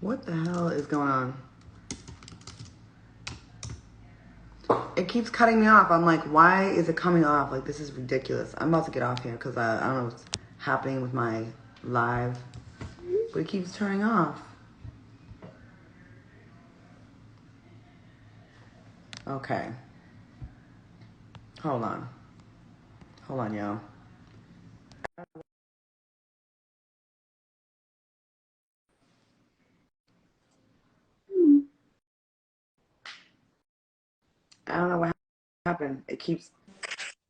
What the hell is going on? It keeps cutting me off. I'm like, why is it coming off? Like, this is ridiculous. I'm about to get off here because I don't know what's happening with my live, but it keeps turning off. Okay. Hold on. Hold on, yo. I don't know what happened. I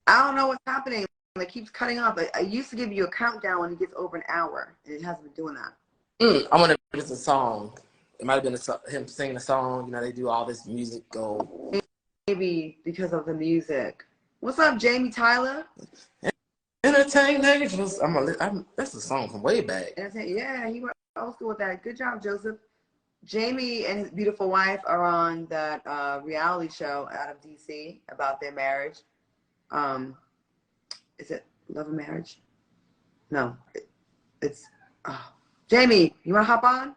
don't know what's happening. It keeps cutting off. I used to give you a countdown when it gets over an hour, and it hasn't been doing that. I wonder if it's a song. It might have been him singing a song. You know, they do all this music go. Maybe because of the music. What's up, Jamie Tyler? Entertain angels. That's a song from way back. Yeah, he went old school with that. Good job, Joseph. Jamie and his beautiful wife are on that reality show out of DC about their marriage. Is it Love and Marriage? No, it's Jamie. You want to hop on?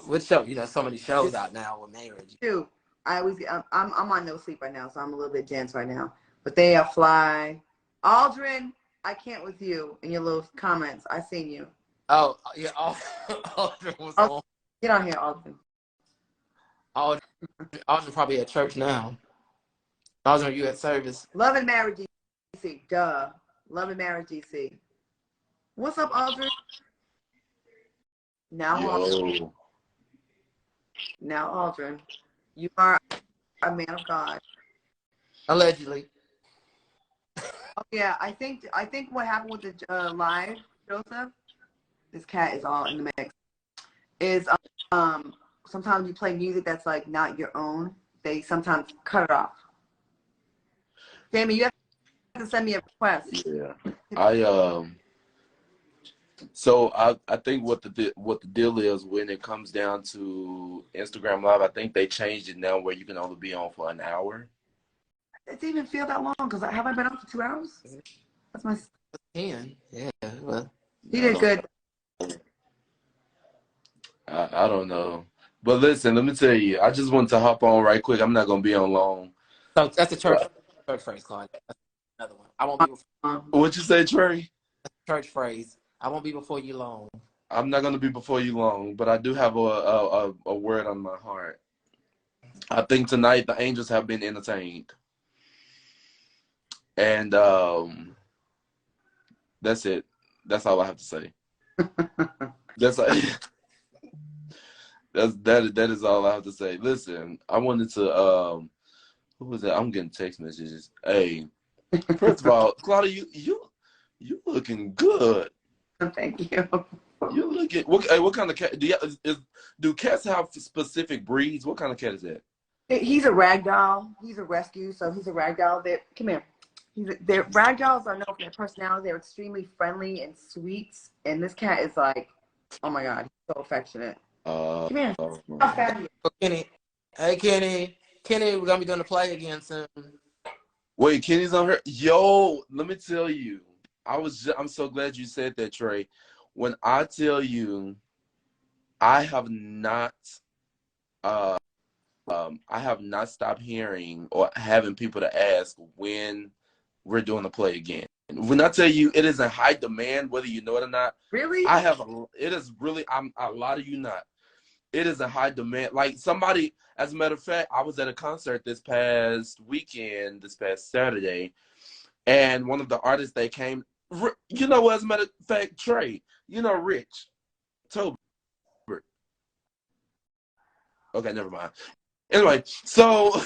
What show? You know, so many shows out now with marriage. Dude, I'm on no sleep right now, so I'm a little bit dense right now. But they are fly. Aldrin, I can't with you in your little comments. I seen you. Oh yeah, Aldrin was on. Get on here, Aldrin. Aldrin probably at church now. Aldrin, you at service? Love and Marriage DC. Duh. Love and Marriage DC. What's up, Aldrin? Now, Aldrin, you are a man of God. Allegedly. Oh yeah, I think what happened with the live, Joseph. This cat is all in the mix. Is sometimes you play music that's like not your own. They sometimes cut it off. Jamie, you have to send me a request. Yeah, So I think what the deal is when it comes down to Instagram Live, I think they changed it now where you can only be on for an hour. It didn't even feel that long because have I been on for 2 hours? That's my 10. Yeah. Well, he did good. I don't know. But listen, let me tell you, I just wanted to hop on right quick. I'm not going to be on long. So that's the church phrase, Claudia. That's another one. I won't be before. What'd you say, Trey? That's the church phrase. I won't be before you long. I'm not going to be before you long, but I do have a word on my heart. I think tonight the angels have been entertained. And that's it. That's all I have to say. That is all I have to say. Listen, I wanted to who was that? I'm getting text messages. Hey, first of all, Claudia, you looking good. Thank you. You looking what kind of cat do cats have specific breeds? What kind of cat is that? He's a ragdoll. He's a rescue, so he's a ragdoll. Come here. Their ragdolls are known for their personality. They're extremely friendly and sweet. And this cat is like, oh my God, he's so affectionate. Come here. Kenny. Hey, Kenny, we're gonna be doing the play again soon. Wait, Kenny's on her. Yo, let me tell you. I'm so glad you said that, Trey. When I tell you, I have not stopped hearing or having people to ask when we're doing the play again. When I tell you it is in high demand, whether you know it or not. Really? It is really, a lot of you not. It is a high demand. Like somebody, as a matter of fact, I was at a concert this past Saturday, and one of the artists that came, you know what, as a matter of fact, Trey, you know Rich Tobert. Okay, never mind. Anyway, so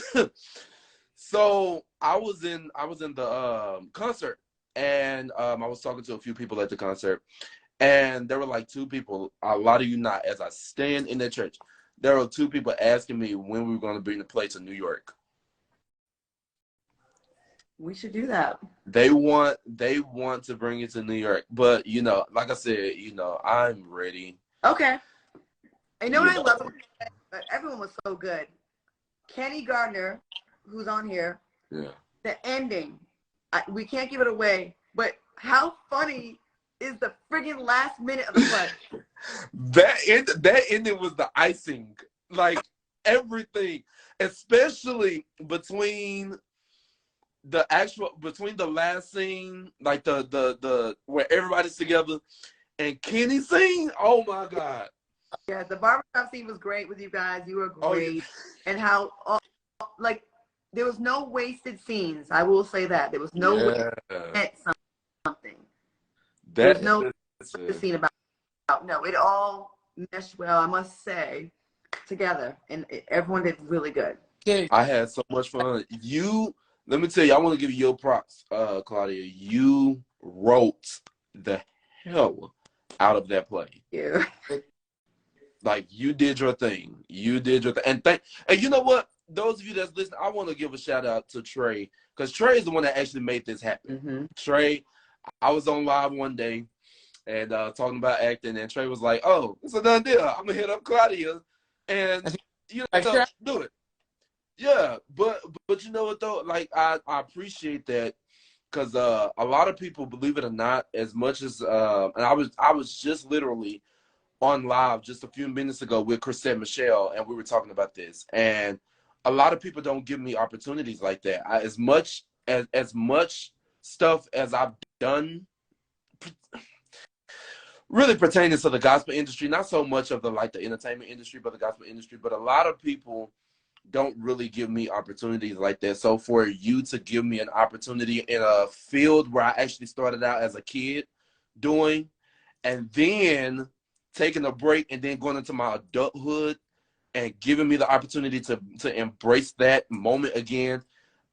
I was in the concert, and I was talking to a few people at the concert, and there were like two people, a lot of you not, as I stand in the church, there were two people asking me when we were going to bring the play to New York. We should do that. They want to bring it to New York, but you know, like I said, you know, I'm ready. Okay. I know what I love. Everyone was so good. Kenny Gardner, who's on here. Yeah. The ending. We can't give it away, but how funny is the friggin' last minute of the play? That ending was the icing. Like everything, especially between the last scene, like the where everybody's together and Kenny scene. Oh my God. Yeah, the barbershop scene was great with you guys. You were Oh yeah. great. And how, like, there was no wasted scenes. I will say that. There was no Yeah. wasted something. There was That no is scene about. No, it all meshed well, I must say, together. And everyone did really good. Okay. I had so much fun. Let me tell you, I want to give you your props, Claudia. You wrote the hell out of that play. Yeah. Like you did your thing. You did your thing. And you know what? Those of you that's listening, I want to give a shout out to Trey, because Trey is the one that actually made this happen. Mm-hmm. Trey, I was on live one day and talking about acting, and Trey was like, "Oh, it's a done deal. I'm gonna hit up Claudia, and do it." Yeah, but you know what though? Like I appreciate that, because a lot of people, believe it or not, as much as and I was just literally on live just a few minutes ago with Chrisette Michelle, and we were talking about this, and a lot of people don't give me opportunities like that. As much stuff as I've done, really pertaining to the gospel industry, not so much of the entertainment industry, but the gospel industry. But a lot of people don't really give me opportunities like that. So for you to give me an opportunity in a field where I actually started out as a kid doing, and then taking a break and then going into my adulthood and giving me the opportunity to embrace that moment again,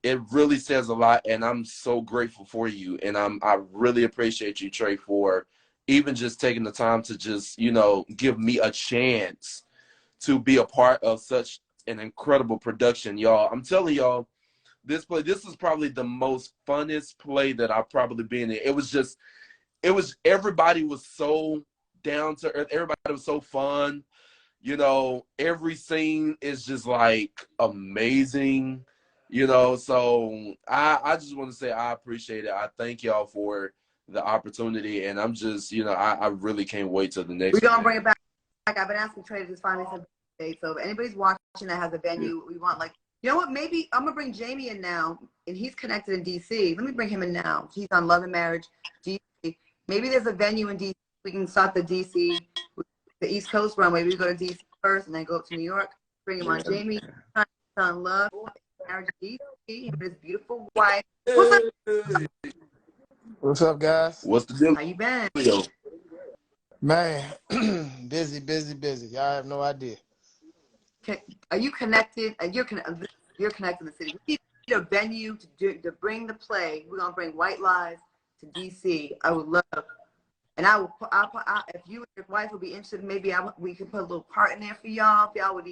it really says a lot. And I'm so grateful for you. And I really appreciate you, Trey, for even just taking the time to just, give me a chance to be a part of such an incredible production, y'all. I'm telling y'all, this is probably the most funnest play that I've probably been in. Everybody was so down to earth. Everybody was so fun. Every scene is just like amazing. So I just want to say I appreciate it. I thank y'all for the opportunity, and I'm just, I really can't wait till the next We're one. gonna bring it back. I've been asking Trey to just find us a date. So if anybody's watching that has a venue, we want, like, you know what? Maybe I'm gonna bring Jamie in now, and he's connected in DC. Let me bring him in now. He's on Love and Marriage, DC. Maybe there's a venue in DC. We can start the DC, the East Coast run. Maybe we go to DC first and then go up to New York. Bring him on. Jamie on Love and Marriage, DC. Him and his beautiful wife. What's up? What's up, guys? What's the deal? How you been? Man, busy. Y'all have no idea. Are you connected? You're connected to the city. We need a venue to bring the play. We're gonna bring White Lies to DC. I would love, and if you and your wife would be interested, maybe we could put a little part in there for y'all. If y'all would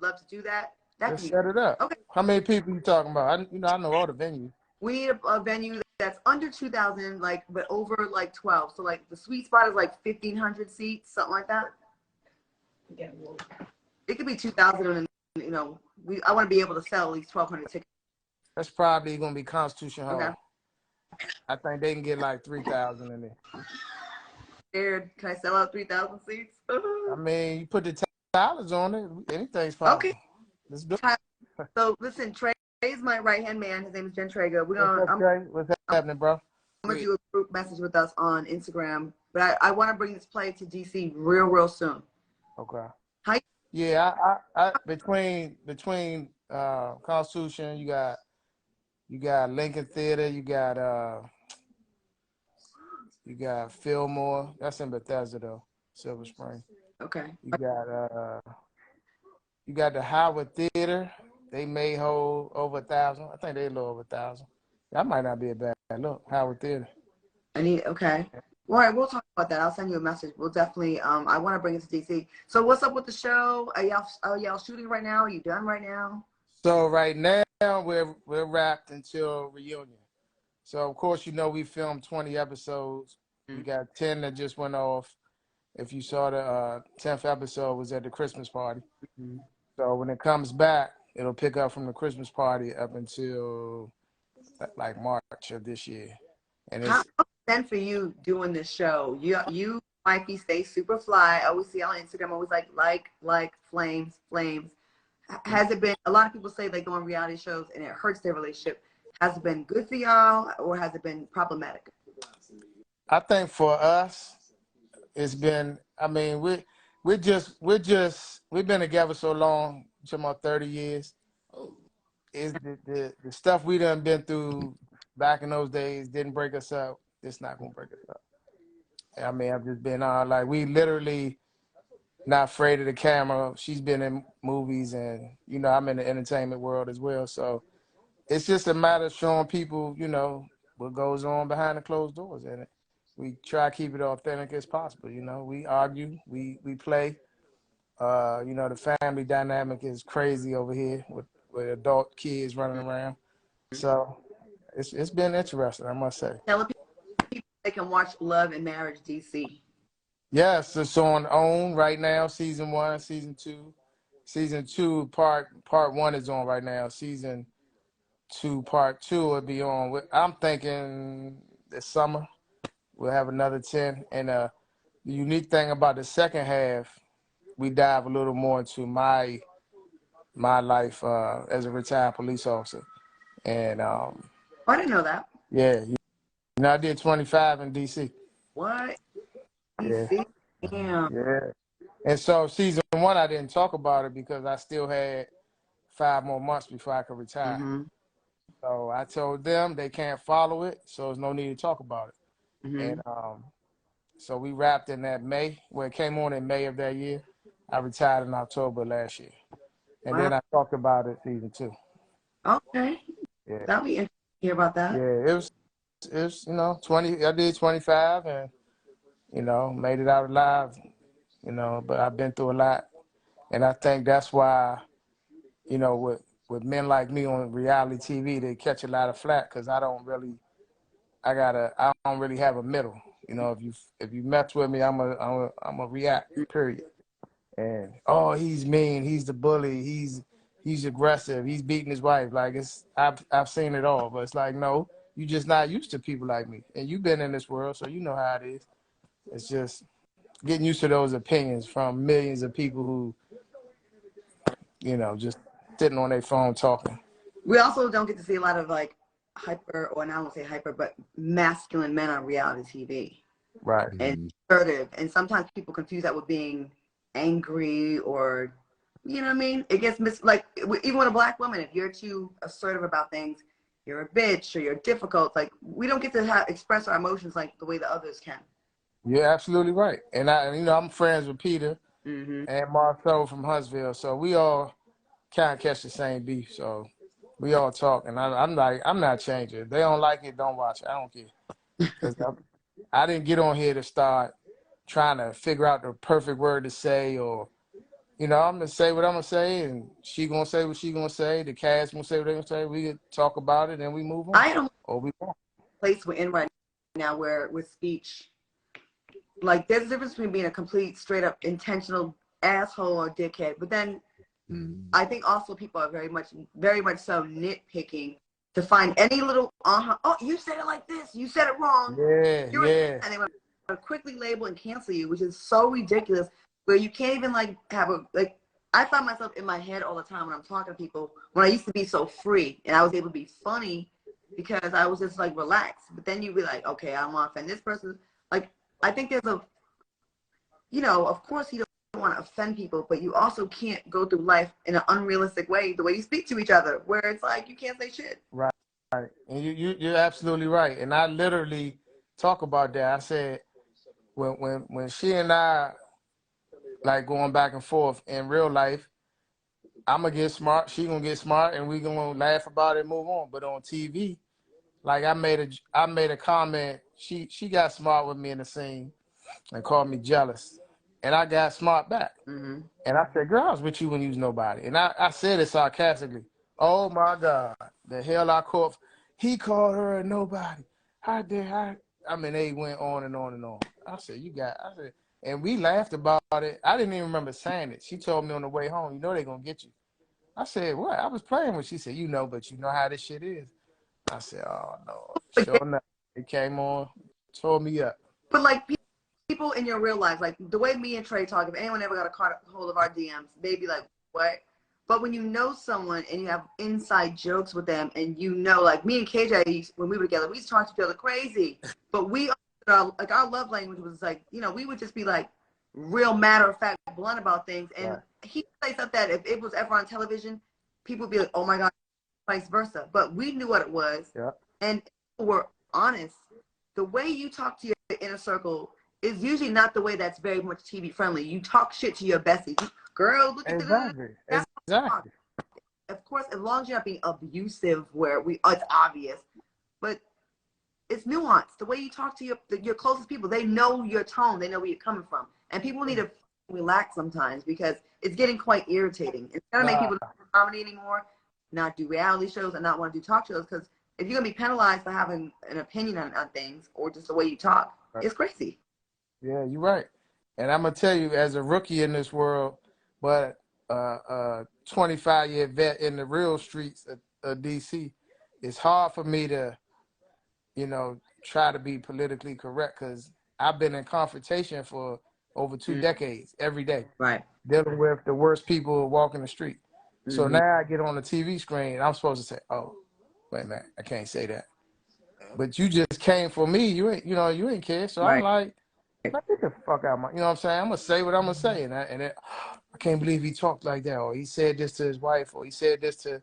love to do that. Let's set it up. Okay. How many people you talking about? I know all the venues. We need a venue that's under 2,000, but over 12. So the sweet spot is 1,500 seats, something like that. Yeah. It could be 2,000, and I want to be able to sell at least 1,200 tickets. That's probably gonna be Constitution Hall. Okay. I think they can get 3,000 in there. Scared? Can I sell out 3,000 seats? I mean, you put the $10 on it. Anything's possible. Okay. Let's do it. So listen, Trey is my right-hand man. His name is Jen Traeger. What's happening, bro? I'm going to do a group message with us on Instagram. But I want to bring this play to DC real soon. Okay. Hi. Yeah, I between Constitution, you got Lincoln Theater, you got Fillmore. That's in Bethesda though, Silver Spring. Okay. You got the Howard Theater. They may hold over 1,000. I think they low over 1,000. That might not be a bad look. Howard Theater. Okay. All right, we'll talk about that. I'll send you a message. We'll definitely. I want to bring it to DC. So what's up with the show? Are y'all shooting right now? Are you done right now? So right now we're wrapped until reunion. So of course we filmed 20 episodes. We got 10 that just went off. If you saw the 10th episode was at the Christmas party. So when it comes back, it'll pick up from the Christmas party up until March of this year. And how then for you doing this show? You wifey stays super fly. I always see on Instagram, always like, flames. Has it been, a lot of people say they go on reality shows and it hurts their relationship. Has it been good for y'all or has it been problematic? I think for us, it's been, I mean, we've been together so long, about 30 years. Is the stuff we done been through back in those days didn't break us up. It's not gonna break us up. I mean, I've just been on, like, we literally not afraid of the camera. She's been in movies, and I'm in the entertainment world as well. So it's just a matter of showing people, what goes on behind the closed doors, and we try to keep it authentic as possible. We argue, we play. The family dynamic is crazy over here with adult kids running around. So it's been interesting, I must say. Tell people they can watch Love and Marriage DC. Yes, it's on OWN right now, season 1, season 2. Season 2, part 1 is on right now. Season 2, part 2 will be on. I'm thinking this summer we'll have another 10. And the unique thing about the second half, we dive a little more into my life as a retired police officer. And I didn't know that. yeah, I did 25 in DC. What? Yeah. DC? Damn. Yeah. And so season 1, I didn't talk about it because I still had 5 more months before I could retire. Mm-hmm. So I told them they can't follow it, so there's no need to talk about it. Mm-hmm. And so we wrapped in that May. Well, it came on in May of that year. I retired in October last year. And then I talked about it season 2. Okay. Yeah. That'll be interesting to hear about that. Yeah, it was 20, I did 25 and, made it out alive, but I've been through a lot. And I think that's why, with men like me on reality TV, they catch a lot of flack because I don't really have a middle. If you mess with me, I'm a react, period. And he's mean, he's the bully, he's aggressive, he's beating his wife. Like I've seen it all, but it's like, no, you're just not used to people like me. And you've been in this world, so you know how it is. It's just getting used to those opinions from millions of people who, just sitting on their phone talking. We also don't get to see a lot of like hyper, or I won't say hyper, but masculine men on reality TV. Right. And assertive. And sometimes people confuse that with being angry or, you know what I mean? It gets like, even with a black woman, if you're too assertive about things, you're a bitch or you're difficult. Like, we don't get to express our emotions like the way the others can. You're absolutely right. And I'm friends with Peter Mm-hmm. and Marcel from Huntsville. So we all kind of catch the same beef. So we all talk. And I'm not changing. If they don't like it, don't watch it. I don't care. Because I didn't get on here to start trying to figure out the perfect word to say, or, I'm going to say what I'm going to say, and she going to say what she going to say. The cast going to say what they going to say. We can talk about it, and we move on. I don't or we won't. Place we're in right now where with speech, like, there's a difference between being a complete, straight up, intentional asshole or dickhead. But then I think also people are very much so nitpicking to find any little, oh, you said it like this, you said it wrong. Yeah. And they want to quickly label and cancel you, which is so ridiculous, where you can't even I find myself in my head all the time when I'm talking to people, when I used to be so free and I was able to be funny because I was just like relaxed. But then you'd be like, okay, I don't want to offend this person. Like, I think there's of course you don't want to offend people, but you also can't go through life in an unrealistic way, the way you speak to each other, where it's like you can't say shit. Right. And you're absolutely right. And I literally talk about that. I said, when she and I, like, going back and forth in real life, I'm going to get smart, she going to get smart, and we going to laugh about it and move on. But on TV, like, I made a comment. She got smart with me in the scene and called me jealous. And I got smart back. Mm-hmm. And I said, girl, I was with you when you was nobody. And I said it sarcastically. Oh, my God. The hell I caught. He called her a nobody. How dare I mean, they went on and on and on. I said, and we laughed about it. I didn't even remember saying it. She told me on the way home, they're going to get you. I said, what? I was playing with. She said, but you know how this shit is. I said, oh, no. Sure enough. It came on, tore me up. But like, people in your real life, like the way me and Trey talk, if anyone ever got a hold of our DMs, they'd be like, what? But when you know someone and you have inside jokes with them, and you know, like me and KJ, when we were together, we used to talk to each other crazy. But we, like our love language was like, you know, we would just be like real matter of fact, blunt about things. And Right. he would say stuff that if it was ever on television, people would be like, oh my God, vice versa. But we knew what it was. Yeah. And people were honest. The way you talk to your inner circle is usually not the way that's very much TV friendly. You talk shit to your bestie. Girl, look at Exactly. that's Exactly. of course, as long as you're not being abusive, where it's obvious, but it's nuanced. The way you talk to your closest people, they know your tone, they know where you're coming from, and people need to relax sometimes because it's getting quite irritating. It's gonna make people not do comedy anymore, not do reality shows, and not want to do talk shows because if you're gonna be penalized for having an opinion on things or just the way you talk, it's crazy. Yeah, you're right. And I'm gonna tell you, as a rookie in this world, but 25-year vet in the real streets of DC, it's hard for me to, you know, try to be politically correct because I've been in confrontation for over 2 decades every day, Right. dealing with the worst people walking the street. So now I get on the TV screen, I'm supposed to say, "Oh, wait a minute, I can't say that." But you just came for me. You ain't care. So I'm like, get the fuck out of my, you know what I'm saying? I'm gonna say what I'm gonna say, and I can't believe he talked like that, or he said this to his wife, or he said this to,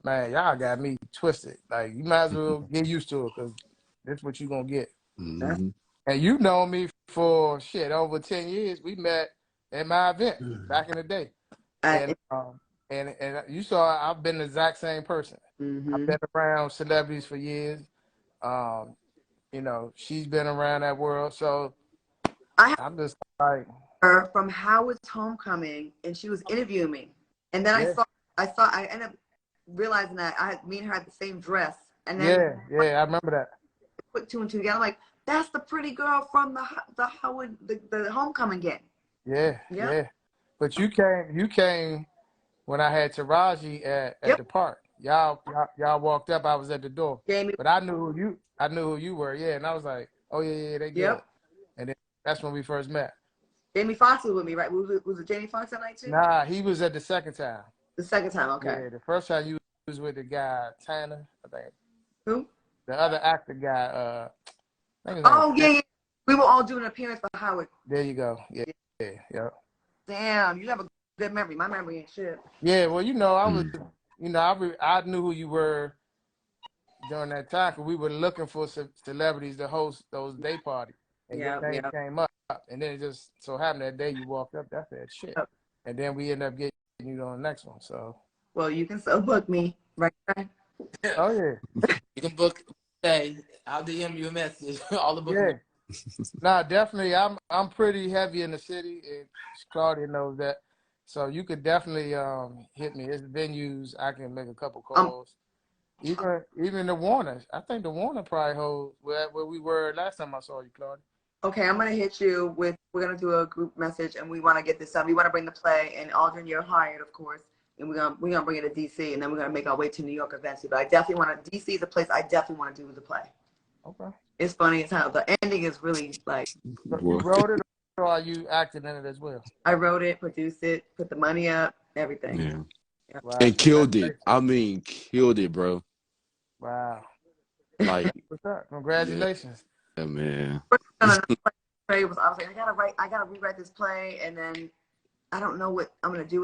man, y'all got me twisted. Like, you might as well get used to it, because this is what you gonna get. Mm-hmm. And you know me for shit over 10 years. We met at my event back in the day, and you saw I've been the exact same person. I've been around celebrities for years. You know, she's been around that world, so I'm just like, her from Howard's Homecoming, and she was interviewing me, and then I ended up realizing that me and her had the same dress, and then I remember that. Put two and two together. I'm like, that's the pretty girl from the Howard the Homecoming game. Yeah. But you came when I had Taraji at the park. Y'all walked up. I was at the door, but I knew who you were. Yeah, and I was like, oh yeah, they good. And then that's when we first met. Jamie Foxx was with me, right? Was it Jamie Foxx that night too? Nah, he was at the second time. The second time, okay. Yeah, the first time you was with the guy Tanner, I think. Who? The other actor guy. Yeah. We were all doing an appearance for Howard. There you go. Yeah. Damn, you have a good memory. My memory ain't shit. Yeah, well, you know, I was, you know, I knew who you were during that time because we were looking for celebrities to host those day parties. And your name came up, and then it just so happened that day you walked up, that's that shit. And then we ended up getting you on the next one. So. Well, you can still book me, right? Oh yeah. You can book. Hey, I'll DM you a message. All the booking. Yeah. Nah, definitely. I'm pretty heavy in the city, and Claudia knows that. So you could definitely hit me. It's venues I can make a couple calls. Even the Warner. I think the Warner probably holds where we were last time I saw you, Claudia. Okay, I'm gonna hit you with. We're gonna do a group message, and we want to get this done. We want to bring the play, and Aldrin, you're hired, of course, and we're gonna bring it to DC, and then we're gonna make our way to New York eventually. But I definitely want to. DC is a place I definitely want to do with the play. Okay. It's funny as hell. The ending is really like. You wrote it, or are you acting in it as well? I wrote it, produced it, put the money up, everything. Yeah. Wow. And killed it. I mean, killed it, bro. Wow. Like. What's up? Congratulations. Yeah, man. I was like, I gotta rewrite this play, and then I don't know what I'm gonna do